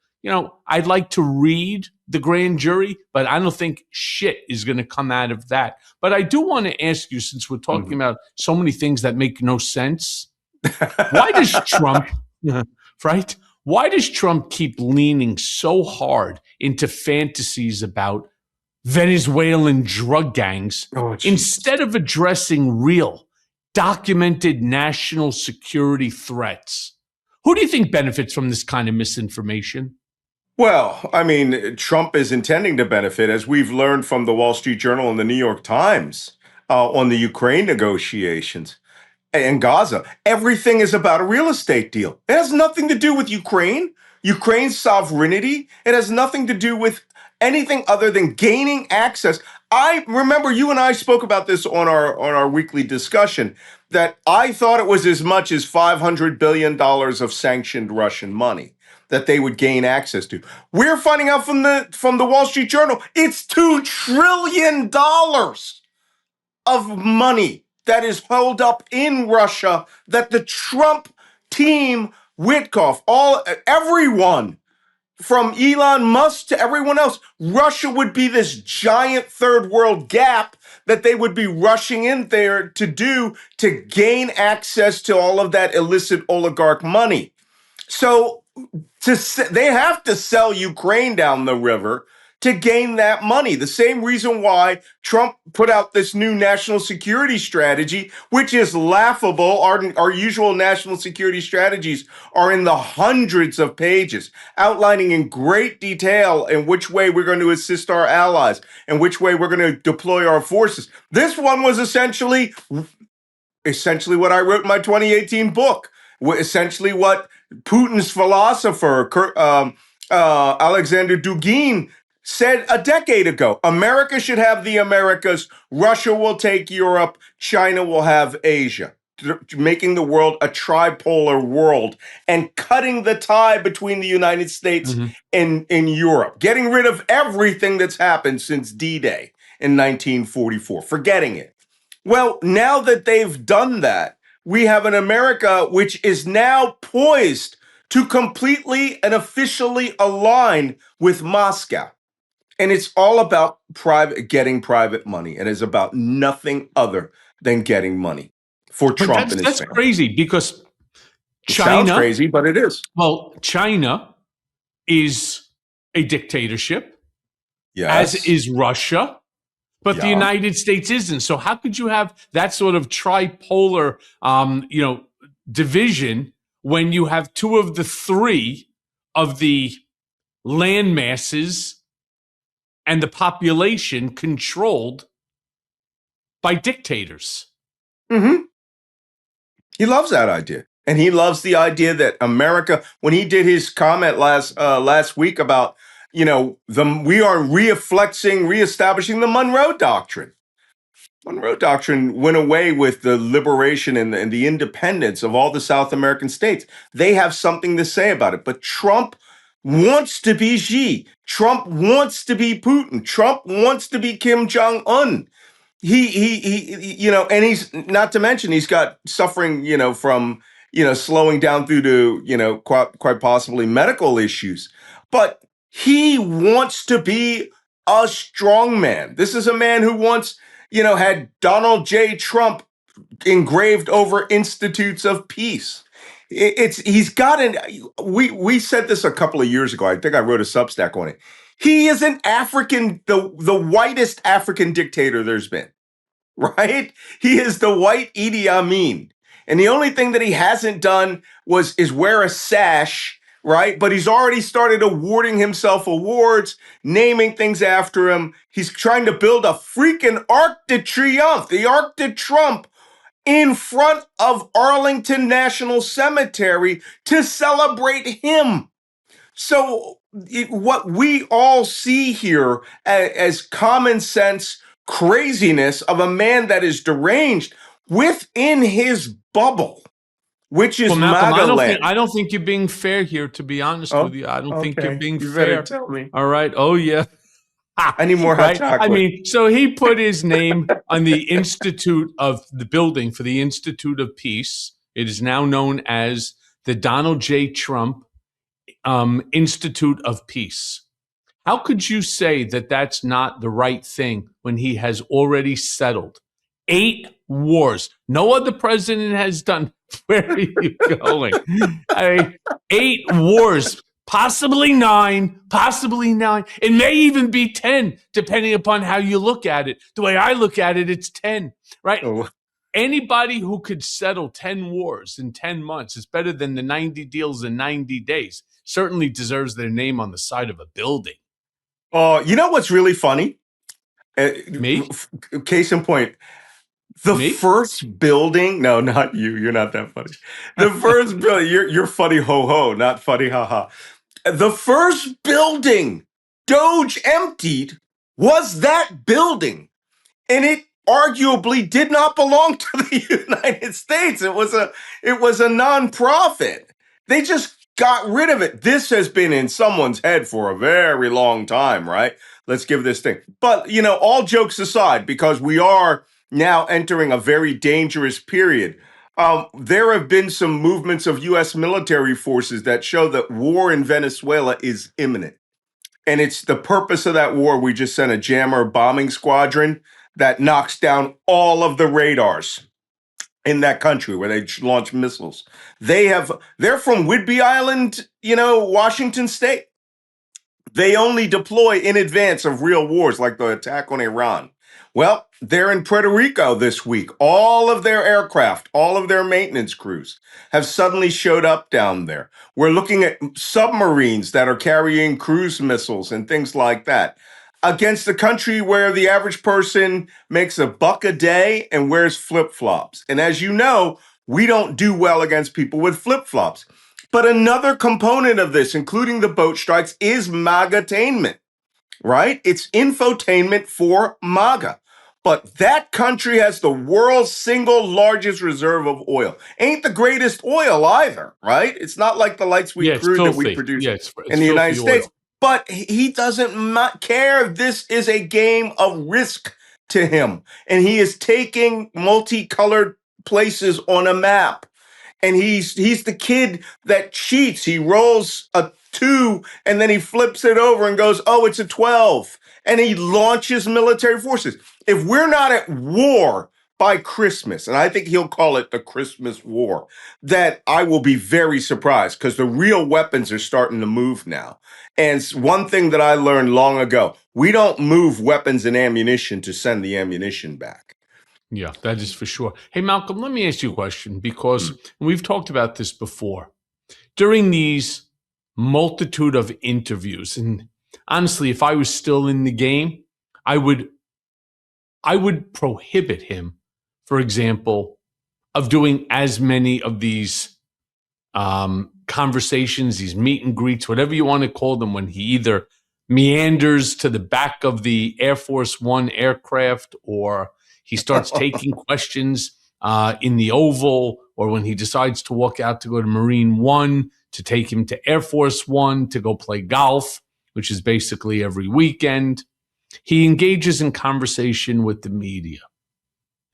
I'd like to read the grand jury, but I don't think shit is going to come out of that. But I do want to ask you, since we're talking about so many things that make no sense, why does Trump, right? Why does Trump keep leaning so hard into fantasies about Venezuelan drug gangs instead of addressing real, documented national security threats? Who do you think benefits from this kind of misinformation? Well, I mean, Trump is intending to benefit, as we've learned from the Wall Street Journal and the New York Times on the Ukraine negotiations and Gaza. Everything is about a real estate deal. It has nothing to do with Ukraine's sovereignty. It has nothing to do with anything other than gaining access. I remember you and I spoke about this on our weekly discussion, that I thought it was as much as $500 billion of sanctioned Russian money that they would gain access to. We're finding out from the Wall Street Journal, it's $2 trillion of money that is held up in Russia that the Trump team, Witkoff, everyone from Elon Musk to everyone else, Russia would be this giant third world gap that they would be rushing in there to gain access to all of that illicit oligarch money. So they have to sell Ukraine down the river to gain that money. The same reason why Trump put out this new national security strategy, which is laughable. Our usual national security strategies are in the hundreds of pages, outlining in great detail in which way we're going to assist our allies and which way we're going to deploy our forces. This one was essentially what I wrote in my 2018 book, essentially what Putin's philosopher, Alexander Dugin, said a decade ago. America should have the Americas, Russia will take Europe, China will have Asia, making the world a tripolar world and cutting the tie between the United States and Europe, getting rid of everything that's happened since D-Day in 1944, forgetting it. Well, now that they've done that, we have an America which is now poised to completely and officially align with Moscow. And it's all about getting private money. It is about nothing other than getting money for Trump and his That's family. crazy, because China, it sounds crazy, but it is. Well, China is a dictatorship, Yes. as is Russia, but the United States isn't. So how could you have that sort of tripolar, division when you have two of the three of the land masses and the population controlled by dictators? He loves that idea. And he loves the idea that America, when he did his comment last week about, we are reestablishing the Monroe Doctrine. Monroe Doctrine went away with the liberation and the independence of all the South American states. They have something to say about it. But Trump wants to be Xi. Trump wants to be Putin. Trump wants to be Kim Jong-un. He and he's, not to mention, he's got suffering, from, slowing down through to, quite possibly medical issues. But he wants to be a strongman. This is a man who once, had Donald J. Trump engraved over Institutes of Peace. We said this a couple of years ago. I think I wrote a Substack on it. He is an African, the whitest African dictator there's been, right? He is the white Idi Amin. And the only thing that he hasn't done is wear a sash, right? But he's already started awarding himself awards, naming things after him. He's trying to build a freaking Arc de Triomphe, the Arc de Trump, in front of Arlington National Cemetery to celebrate him. So what we all see here as common sense craziness of a man that is deranged within his bubble, which is Malcolm, MAGA land. I don't think you're being fair here, to be honest with you. I don't think you're being you fair. Better tell me. All right. Oh, yeah. I need more hot chocolate. I mean, so he put his name on the Institute of the building for the Institute of Peace. It is now known as the Donald J. Trump Institute of Peace. How could you say that that's not the right thing when he has already settled 8 wars? No other president has done. Where are you going? I mean, 8 wars, possibly 9, possibly 9. It may even be 10, depending upon how you look at it. The way I look at it, it's 10, right? Oh. Anybody who could settle 10 wars in 10 months is better than the 90 deals in 90 days. Certainly deserves their name on the side of a building. You know what's really funny? Me? Case in point, the Me? first building. No, not you. You're not that funny. The first building. You're funny ho ho, not funny ha ha. The first building Doge emptied was that building, and it arguably did not belong to the United States. It was a nonprofit. They just got rid of it. This has been in someone's head for a very long time, right? Let's give this thing. But, all jokes aside, because we are now entering a very dangerous period, there have been some movements of U.S. military forces that show that war in Venezuela is imminent. And it's the purpose of that war. We just sent a jammer bombing squadron that knocks down all of the radars in that country where they launch missiles. They're from Whidbey Island, Washington State. They only deploy in advance of real wars like the attack on Iran. Well, they're in Puerto Rico this week. All of their aircraft, all of their maintenance crews have suddenly showed up down there. We're looking at submarines that are carrying cruise missiles and things like that against a country where the average person makes $1 a day and wears flip-flops. And as you know, we don't do well against people with flip-flops. But another component of this, including the boat strikes, is MAGA-tainment, right? It's infotainment for MAGA. But that country has the world's single largest reserve of oil. Ain't the greatest oil either, right? It's not like the light sweet crude that we produce in the United States. But he doesn't care. This is a game of risk to him. And he is taking multicolored places on a map. And he's the kid that cheats. He rolls a 2 and then he flips it over and goes, oh, it's a 12. And he launches military forces. If we're not at war by Christmas, and I think he'll call it the Christmas war, that I will be very surprised because the real weapons are starting to move now. And one thing that I learned long ago, we don't move weapons and ammunition to send the ammunition back. Yeah, that is for sure. Hey, Malcolm, let me ask you a question because we've talked about this before. During these multitude of interviews, and honestly, if I was still in the game, I would prohibit him, for example, of doing as many of these conversations, these meet and greets, whatever you want to call them, when he either meanders to the back of the Air Force One aircraft or he starts taking questions in the Oval, or when he decides to walk out to go to Marine One, to take him to Air Force One to go play golf, which is basically every weekend. He engages in conversation with the media.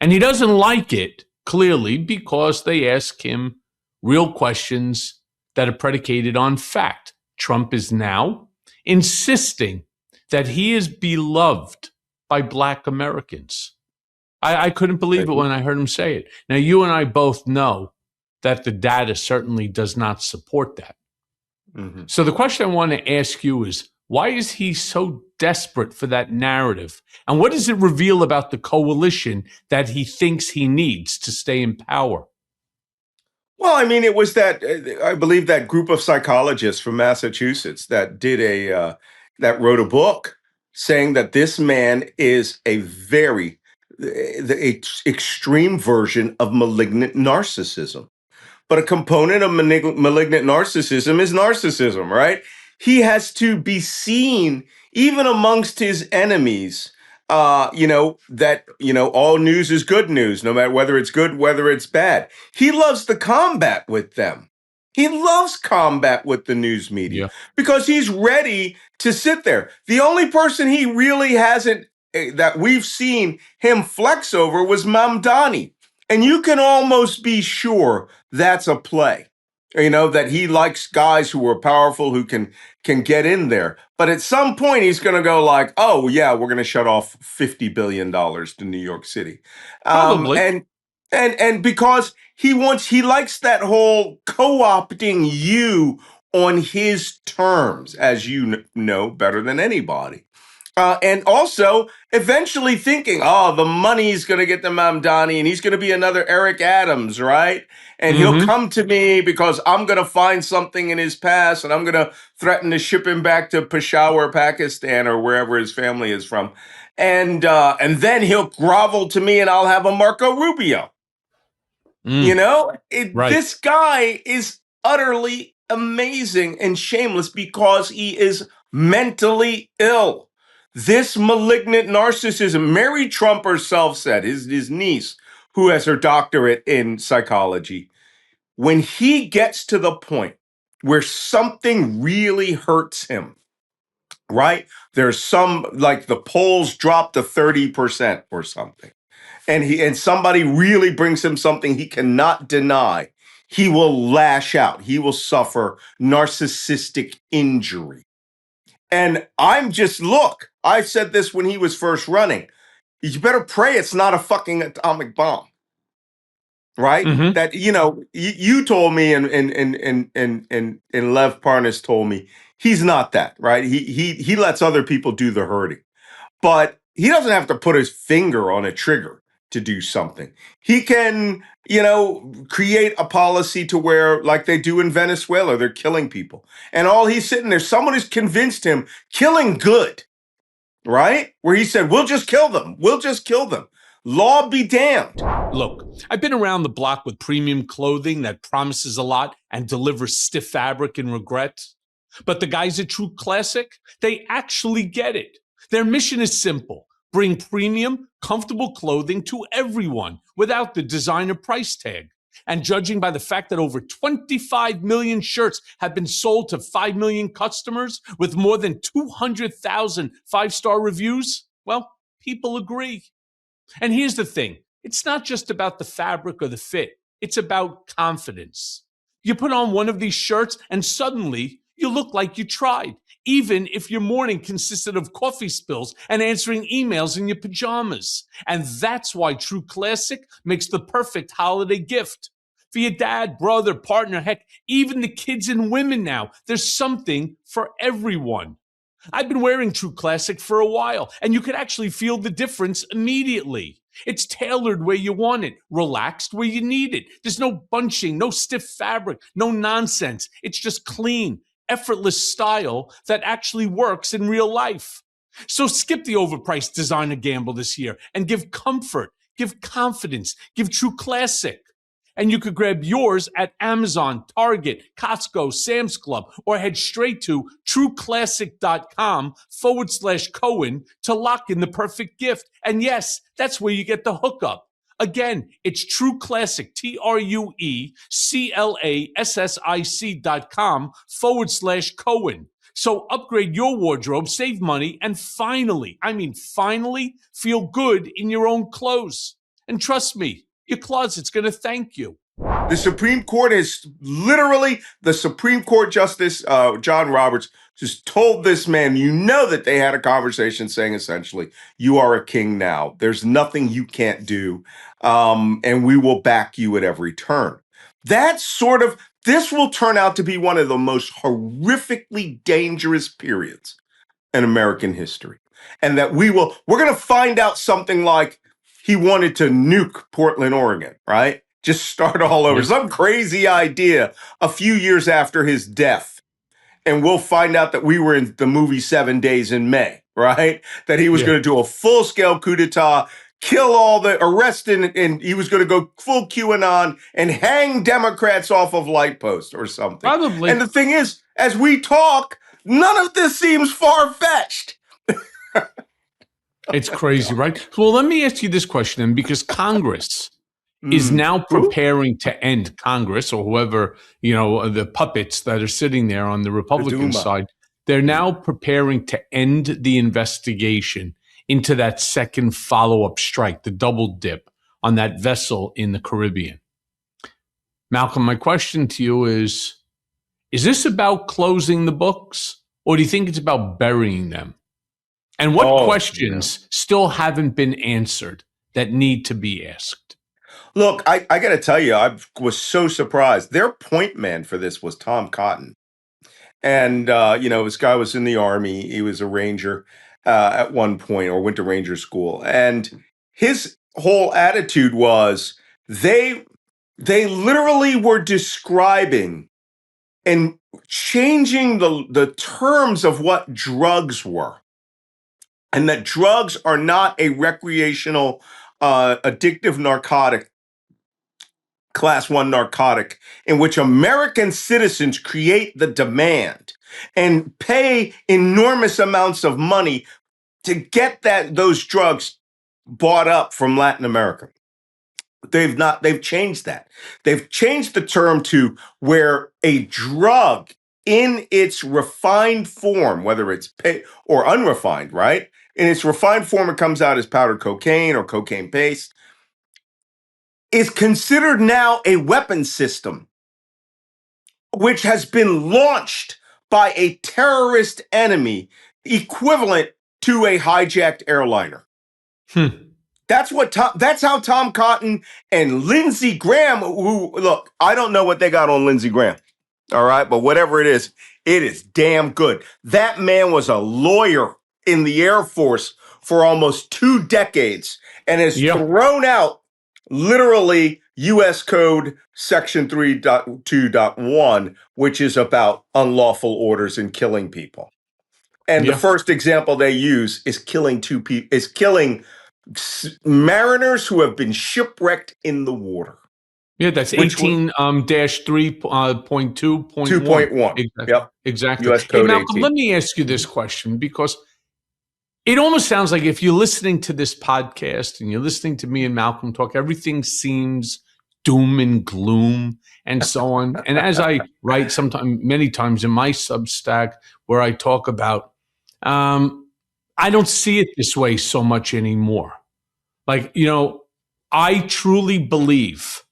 And he doesn't like it, clearly, because they ask him real questions that are predicated on fact. Trump is now insisting that he is beloved by Black Americans. I couldn't believe it when I heard him say it. Now, you and I both know that the data certainly does not support that. Mm-hmm. So the question I want to ask you is, why is he so desperate for that narrative? And what does it reveal about the coalition that he thinks he needs to stay in power? Well, I mean, it was I believe that group of psychologists from Massachusetts that that wrote a book saying that this man is the extreme version of malignant narcissism. But a component of malignant narcissism is narcissism, right? He has to be seen, even amongst his enemies, that all news is good news, no matter whether it's good, whether it's bad. He loves the combat with them. He loves combat with the news media because he's ready to sit there. The only person he really hasn't, that we've seen him flex over, was Mamdani. And you can almost be sure that's a play. That he likes guys who are powerful who can get in there. But at some point, he's going to go like, "Oh yeah, we're going to shut off $50 billion to New York City," Probably. and because he likes that whole co-opting you on his terms, as you know better than anybody. And also eventually thinking, oh, the money's going to get the Mamdani and he's going to be another Eric Adams, right? And he'll Mm-hmm. come to me because I'm going to find something in his past and I'm going to threaten to ship him back to Peshawar, Pakistan, or wherever his family is from. And then he'll grovel to me and I'll have a Marco Rubio. Mm, right. This guy is utterly amazing and shameless because he is mentally ill. This malignant narcissism, Mary Trump herself said, his niece, who has her doctorate in psychology, when he gets to the point where something really hurts him, right? There's some, like the polls drop to 30% or something, and somebody really brings him something he cannot deny, he will lash out. He will suffer narcissistic injury. And look, I said this when he was first running. You better pray it's not a fucking atomic bomb, right? Mm-hmm. That you told me, and Lev Parnas told me he's not that, right? He lets other people do the hurting, but he doesn't have to put his finger on a trigger to do something. He can, create a policy to where, like they do in Venezuela, they're killing people. And all he's sitting there, someone has convinced him, killing good, right? Where he said, we'll just kill them. We'll just kill them. Law be damned. Look, I've been around the block with premium clothing that promises a lot and delivers stiff fabric and regret. But the guys at True Classic, they actually get it. Their mission is simple: bring premium, comfortable clothing to everyone without the designer price tag. And judging by the fact that over 25 million shirts have been sold to 5 million customers with more than 200,000 five-star reviews, well, people agree. And here's the thing: it's not just about the fabric or the fit, it's about confidence. You put on one of these shirts and suddenly you look like you tried, even if your morning consisted of coffee spills and answering emails in your pajamas. And that's why True Classic makes the perfect holiday gift. For your dad, brother, partner, heck, even the kids and women now. There's something for everyone. I've been wearing True Classic for a while, and you could actually feel the difference immediately. It's tailored where you want it, relaxed where you need it. There's no bunching, no stiff fabric, no nonsense. It's just clean, effortless style that actually works in real life. So skip the overpriced designer gamble this year and give comfort, give confidence, give True Classic. And you could grab yours at Amazon, Target, Costco, Sam's Club, or head straight to trueclassic.com/Cohen to lock in the perfect gift. And yes, that's where you get the hookup. Again, it's True Classic, TrueClassic.com/Cohen. So upgrade your wardrobe, save money, and finally, finally, feel good in your own clothes. And trust me, your closet's going to thank you. The Supreme Court the Supreme Court Justice John Roberts just told this man, that they had a conversation saying essentially, you are a king now. There's nothing you can't do. And we will back you at every turn. This will turn out to be one of the most horrifically dangerous periods in American history. And that we're going to find out something like he wanted to nuke Portland, Oregon, right? Just start all over. Yeah. Some crazy idea a few years after his death. And we'll find out that we were in the movie 7 Days in May, right? That he was going to do a full-scale coup d'etat, kill arrest, and he was going to go full QAnon and hang Democrats off of light posts or something. Probably. And the thing is, as we talk, none of this seems far-fetched. It's crazy, right? Well, let me ask you this question, because Congress is now preparing to end Congress, or whoever, the puppets that are sitting there on the Republican side. They're now preparing to end the investigation into that second follow-up strike, the double dip on that vessel in the Caribbean. Malcolm, my question to you is this about closing the books, or do you think it's about burying them? And what Oh, no. questions still haven't been answered that need to be asked? Look, I got to tell you, I was so surprised. Their point man for this was Tom Cotton. And, this guy was in the army. He was a ranger at one point, or went to ranger school. And his whole attitude was they they literally were describing and changing the terms of what drugs were, and that drugs are not a recreational, addictive narcotic, class one narcotic, in which American citizens create the demand and pay enormous amounts of money to get those drugs bought up from Latin America. They've changed that. They've changed the term to where a drug in its refined form, whether it's or unrefined, right? In its refined form, it comes out as powdered cocaine or cocaine paste, is considered now a weapon system, which has been launched by a terrorist enemy equivalent to a hijacked airliner. That's how Tom Cotton and Lindsey Graham, who, look, I don't know what they got on Lindsey Graham. All right, but whatever it is damn good. That man was a lawyer in the Air Force for almost 2 decades and has thrown out literally U.S. Code Section 3.2.1, which is about unlawful orders and killing people. And the first example they use is killing mariners who have been shipwrecked in the water. Yeah, that's 18-3.2.1. 2.1. Exactly. Yep. Exactly. US Hey, Code Malcolm, 18. let me ask you this question, because it almost sounds like if you're listening to this podcast and you're listening to me and Malcolm talk, everything seems doom and gloom and so on. And as I write many times in my Substack where I talk about, I don't see it this way so much anymore. Like, I truly believe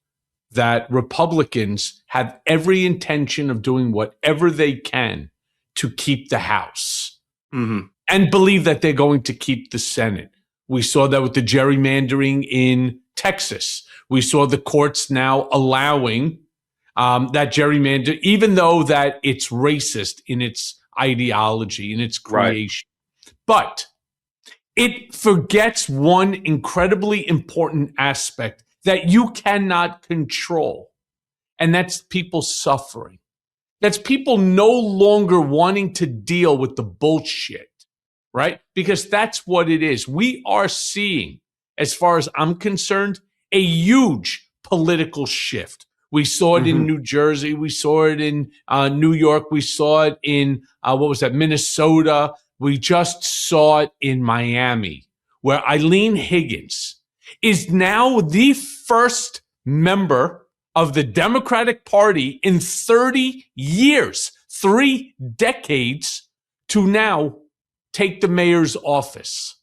that Republicans have every intention of doing whatever they can to keep the House. Mm-hmm. And believe that they're going to keep the Senate. We saw that with the gerrymandering in Texas. We saw the courts now allowing that gerrymander, even though that it's racist in its ideology, in its creation. Right. But it forgets one incredibly important aspect that you cannot control, and that's people suffering. That's people no longer wanting to deal with the bullshit. Right? Because that's what it is. We are seeing, as far as I'm concerned, a huge political shift. We saw it in New Jersey. We saw it in New York. We saw it in, Minnesota. We just saw it in Miami, where Eileen Higgins is now the first member of the Democratic Party in 30 years, 3 decades, to now take the mayor's office.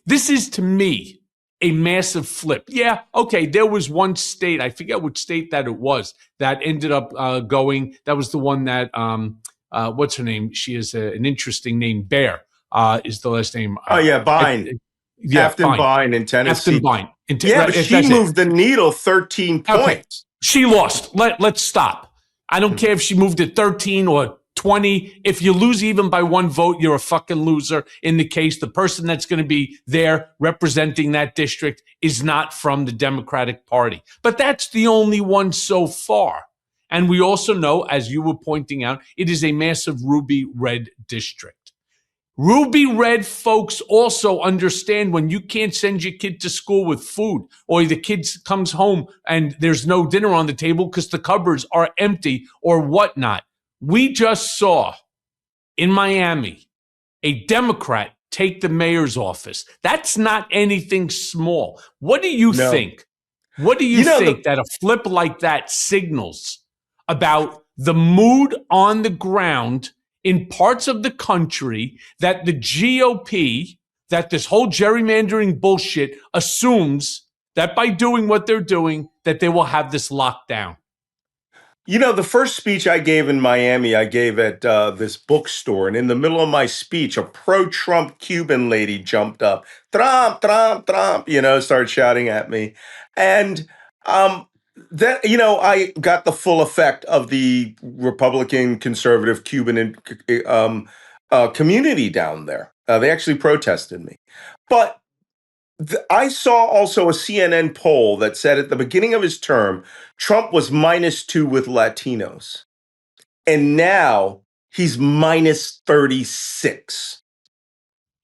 This is, to me, a massive flip. Yeah, okay, there was one state, I forget which state that it was, that ended up going. That was the one that, what's her name? She is an interesting name. Bear is the last name. Bine. Bine in Tennessee. Bine. But she moved the needle 13 points. Okay. She lost. Let's stop. I don't care if she moved it 13 or 20. If you lose even by 1 vote, you're a fucking loser. In the case, the person that's going to be there representing that district is not from the Democratic Party. But that's the only one so far. And we also know, as you were pointing out, it is a massive ruby red district. Ruby red folks also understand when you can't send your kid to school with food, or the kid comes home and there's no dinner on the table because the cupboards are empty or whatnot. We just saw in Miami a Democrat take the mayor's office. That's not anything small. What do you think? What do you think that a flip like that signals about the mood on the ground in parts of the country that the GOP, that this whole gerrymandering bullshit assumes that by doing what they're doing, that they will have this locked down? You know, the first speech I gave in Miami, I gave at this bookstore. And in the middle of my speech, a pro Trump Cuban lady jumped up, Trump, Trump, Trump, started shouting at me. And that, I got the full effect of the Republican, conservative, Cuban community down there. They actually protested me. But I saw also a CNN poll that said at the beginning of his term, Trump was -2 with Latinos. And now he's minus 36.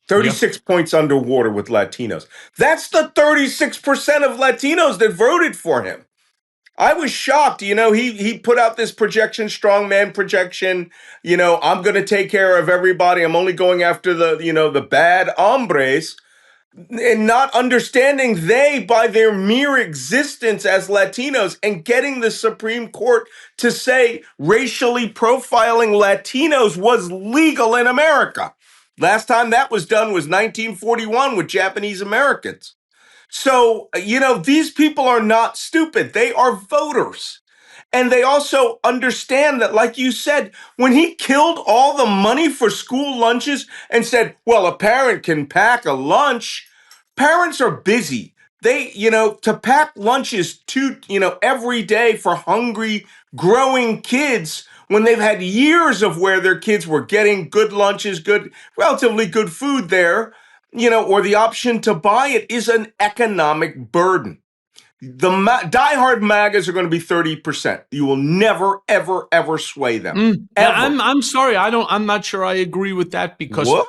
Yeah. 36 points underwater with Latinos. That's the 36% of Latinos that voted for him. I was shocked. He put out this projection, strongman projection. I'm going to take care of everybody. I'm only going after the bad hombres, and not understanding they, by their mere existence as Latinos, and getting the Supreme Court to say racially profiling Latinos was legal in America. Last time that was done was 1941 with Japanese Americans. So, these people are not stupid. They are voters. And they also understand that, like you said, when he killed all the money for school lunches and said, well, a parent can pack a lunch, parents are busy. They, to pack lunches every day for hungry, growing kids when they've had years of where their kids were getting good lunches, relatively good food there, or the option to buy it is an economic burden. The diehard MAGAs are going to be 30%. You will never, ever, ever sway them. Now, Ever. I'm sorry. I'm not sure I agree with that, because What?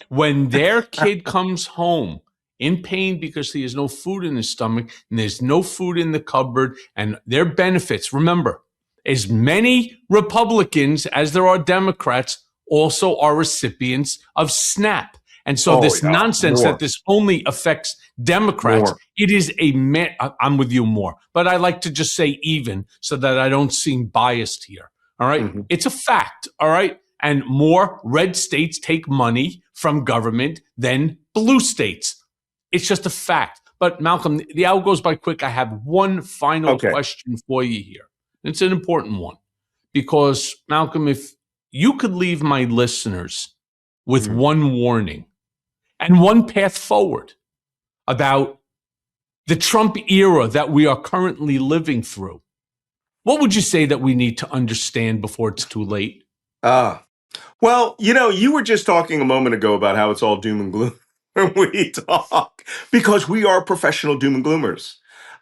when their kid comes home in pain because he has no food in his stomach and there's no food in the cupboard and their benefits, remember, as many Republicans as there are Democrats also are recipients of SNAP. And so Oh, this yeah. nonsense More. that this only affects Democrats, More. it is I'm with you more, but I like to just say even so that I don't seem biased here. All right. Mhm. It's a fact. All right. And more red states take money from government than blue states. It's just a fact. But Malcolm, the hour goes by quick. I have one final Okay. question for you here. It's an important one, because Malcolm, if you could leave my listeners with Mhm. one warning and one path forward about the Trump era that we are currently living through, what would you say that we need to understand before it's too late? Well, you were just talking a moment ago about how it's all doom and gloom when we talk, because we are professional doom and gloomers.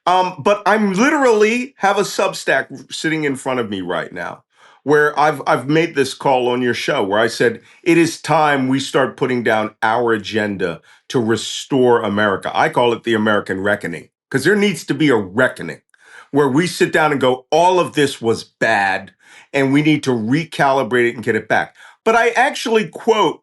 But I'm literally have a Substack sitting in front of me right now where I've made this call on your show where I said it is time we start putting down our agenda to restore America. I call it the American reckoning, because there needs to be a reckoning where we sit down and go, all of this was bad and we need to recalibrate it and get it back. But I actually quote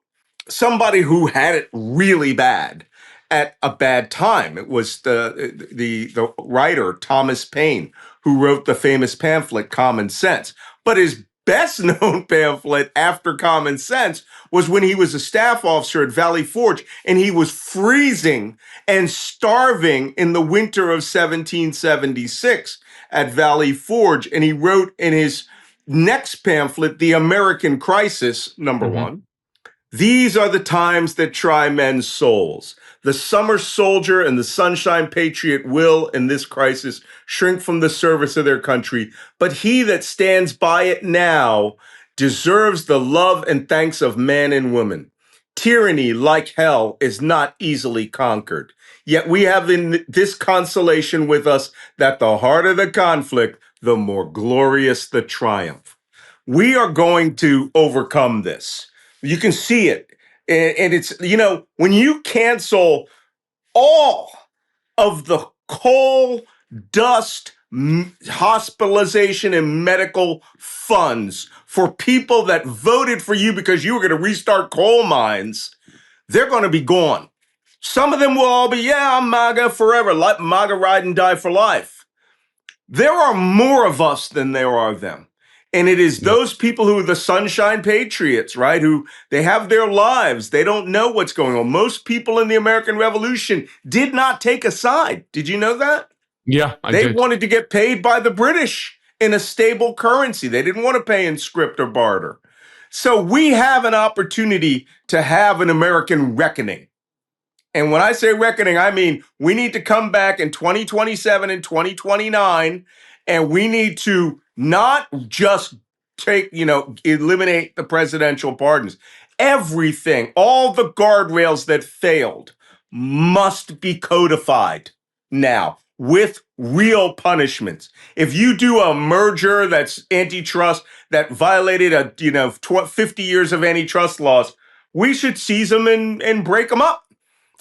somebody who had it really bad at a bad time. It was the writer Thomas Paine, who wrote the famous pamphlet Common Sense. But his best known pamphlet after Common Sense was when he was a staff officer at Valley Forge and he was freezing and starving in the winter of 1776 at Valley Forge. And he wrote in his next pamphlet, The American Crisis, number one, these are the times that try men's souls. The summer soldier and the sunshine patriot will, in this crisis, shrink from the service of their country. But he that stands by it now deserves the love and thanks of man and woman. Tyranny, like hell, is not easily conquered. Yet we have in this consolation with us that the harder the conflict, the more glorious the triumph. We are going to overcome this. You can see it. And it's, when you cancel all of the coal, dust, hospitalization, and medical funds for people that voted for you because you were going to restart coal mines, they're going to be gone. Some of them will all be, yeah, I'm MAGA forever, let MAGA ride and die for life. There are more of us than there are them. And it is those people who are the sunshine patriots, right? Who they have their lives. They don't know what's going on. Most people in the American Revolution did not take a side. Did you know that? Yeah, I They did. wanted to get paid by the British in a stable currency. They didn't want to pay in script or barter. So we have an opportunity to have an American reckoning. And when I say reckoning, I mean we need to come back in 2027 and 2029, and we need to not just eliminate the presidential pardons. Everything, all the guardrails that failed must be codified now with real punishments. If you do a merger that's antitrust, that violated 50 years of antitrust laws, we should seize them and break them up. You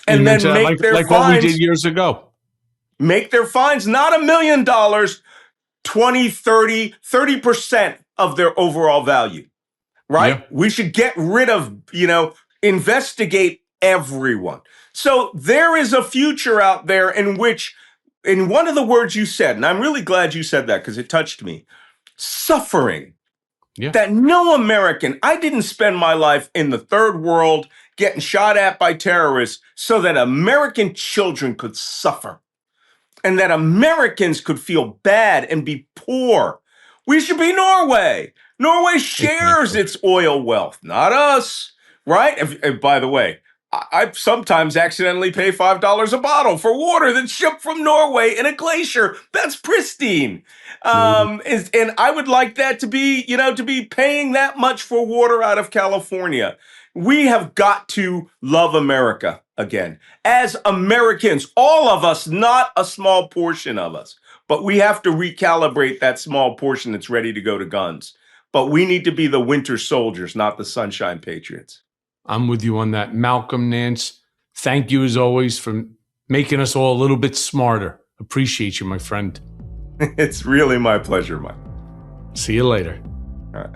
And then mentioned that make their like what we did fines, years ago. make their fines not $1 million, 20, 30% of their overall value, right? Yeah. We should get rid of, investigate everyone. So there is a future out there in which, in one of the words you said, and I'm really glad you said that because it touched me, suffering. Yeah. That no American, I didn't spend my life in the third world getting shot at by terrorists so that American children could suffer and that Americans could feel bad and be poor. We should be Norway. Norway shares its oil wealth, not us, right? And by the way, I sometimes accidentally pay $5 a bottle for water that's shipped from Norway in a glacier. That's pristine. And I would like that to be paying that much for water out of California. We have got to love America again. As Americans, all of us, not a small portion of us, but we have to recalibrate that small portion that's ready to go to guns. But we need to be the winter soldiers, not the sunshine patriots. I'm with you on that. Malcolm Nance, thank you as always for making us all a little bit smarter. Appreciate you, my friend. It's really my pleasure, Mike. See you later. All right.